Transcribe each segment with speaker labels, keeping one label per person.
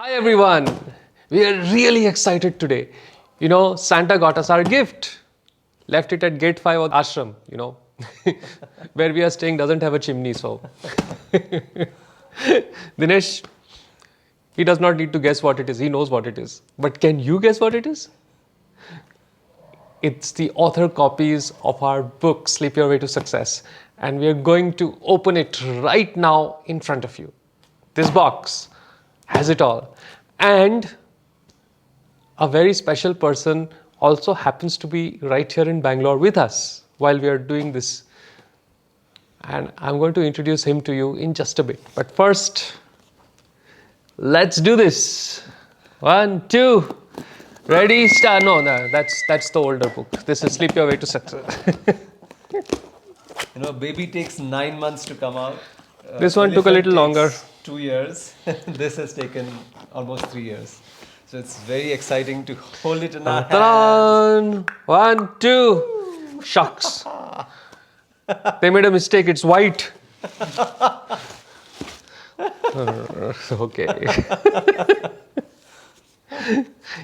Speaker 1: Hi everyone, we are really excited today. Santa got us our gift. Left it at gate 5 of ashram, where we are staying doesn't have a chimney, so. Dinesh, he does not need to guess what it is, he knows what it is. But can you guess what it is? It's the author copies of our book, Sleep Your Way to Success. And we are going to open it right now in front of you. This box has it all. And a very special person also happens to be right here in Bangalore with us while we are doing this. And I'm going to introduce him to you in just a bit. But first, let's do this. 1, 2, ready, start. No, that's the older book. This is Sleep Your Way to Success.
Speaker 2: Baby takes 9 months to come out.
Speaker 1: This one took a little longer.
Speaker 2: 2 years. This has taken almost 3 years. So it's very exciting to hold it in our hands.
Speaker 1: 1, 2. Shucks. They made a mistake. It's white. Okay.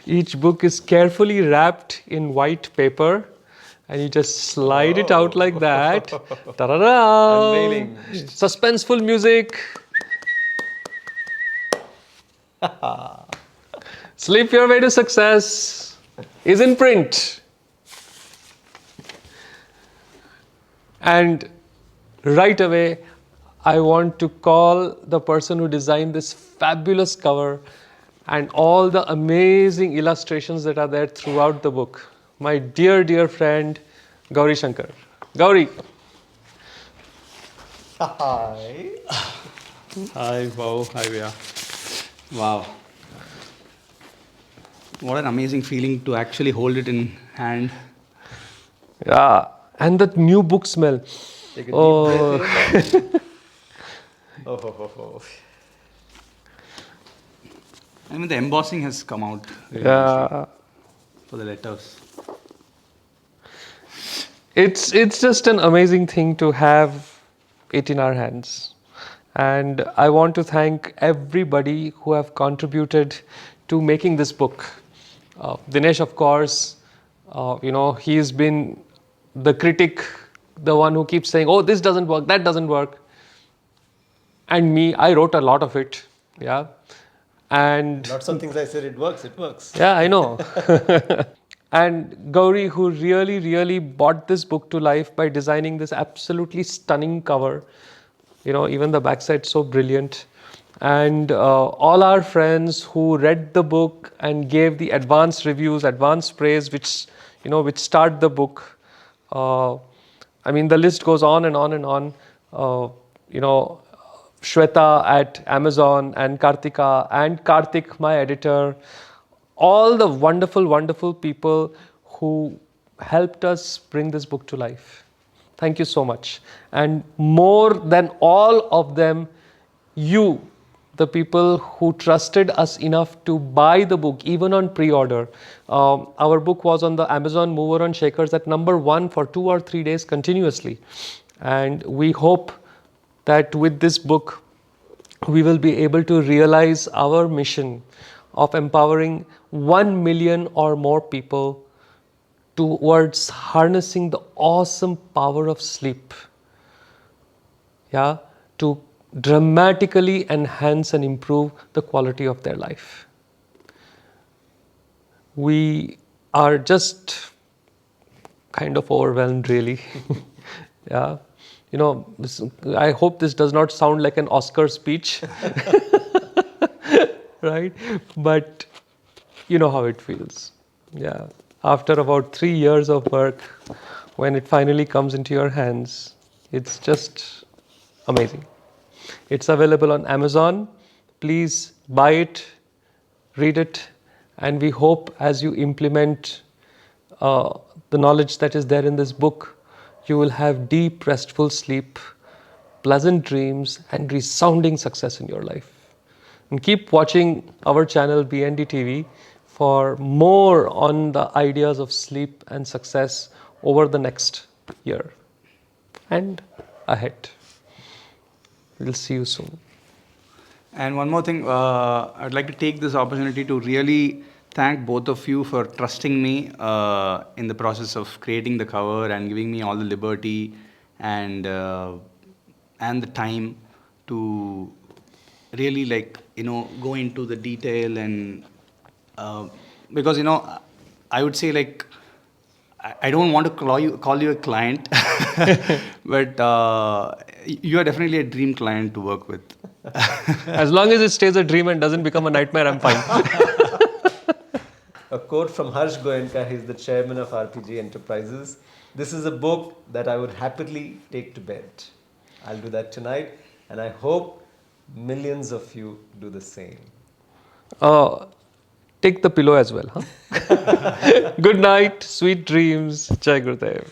Speaker 1: Each book is carefully wrapped in white paper. And you just slide it out like that. Ta-da-da!
Speaker 2: Unveiling.
Speaker 1: Suspenseful music. Sleep Your Way to Success is in print. And right away, I want to call the person who designed this fabulous cover and all the amazing illustrations that are there throughout the book. My dear, dear friend, Gowrishankar. Gauri.
Speaker 2: Hi.
Speaker 3: Hi, wow, hi, Via. Wow. What an amazing feeling to actually hold it in hand.
Speaker 1: Yeah, and that new book smell.
Speaker 2: Take a deep breath in.
Speaker 3: I mean, the embossing has come out really
Speaker 1: Yeah.
Speaker 3: nicely for the letters.
Speaker 1: It's just an amazing thing to have it in our hands. And I want to thank everybody who have contributed to making this book. Dinesh, of course, he's been the critic, the one who keeps saying, oh, this doesn't work, that doesn't work. And me, I wrote a lot of it. Yeah. And
Speaker 2: Not some things I said, it works, it works.
Speaker 1: yeah, I know. And Gauri, who really, really brought this book to life by designing this absolutely stunning cover. Even the backside so brilliant. And all our friends who read the book and gave the advanced reviews, advanced praise, which start the book. The list goes on and on and on. Shweta at Amazon and Kartika and Karthik, my editor. All the wonderful, wonderful people who helped us bring this book to life. Thank you so much. And more than all of them, you, the people who trusted us enough to buy the book, even on pre-order. Our book was on the Amazon Mover on Shakers at number 1 for 2 or 3 days continuously. And we hope that with this book, we will be able to realize our mission of empowering 1 million or more people towards harnessing the awesome power of sleep. Yeah, to dramatically enhance and improve the quality of their life. We are just kind of overwhelmed, really. Yeah. I hope this does not sound like an Oscar speech. Right? But you know how it feels. Yeah. After about 3 years of work, when it finally comes into your hands, it's just amazing. It's available on Amazon. Please buy it, read it, and we hope as you implement the knowledge that is there in this book, you will have deep, restful sleep, pleasant dreams, and resounding success in your life. And keep watching our channel BND TV for more on the ideas of sleep and success over the next year and ahead. We'll see you soon.
Speaker 3: And one more thing, I'd like to take this opportunity to really thank both of you for trusting me in the process of creating the cover and giving me all the liberty and the time to really go into the detail and because I would say I don't want to call you a client, but you are definitely a dream client to work with.
Speaker 1: As long as it stays a dream and doesn't become a nightmare, I'm fine.
Speaker 2: A quote from Harsh Goenka, he's the chairman of RPG Enterprises. This is a book that I would happily take to bed. I'll do that tonight, and I hope millions of you do the same.
Speaker 1: Take the pillow as well. Huh? Good night, sweet dreams. Jai Gurudev.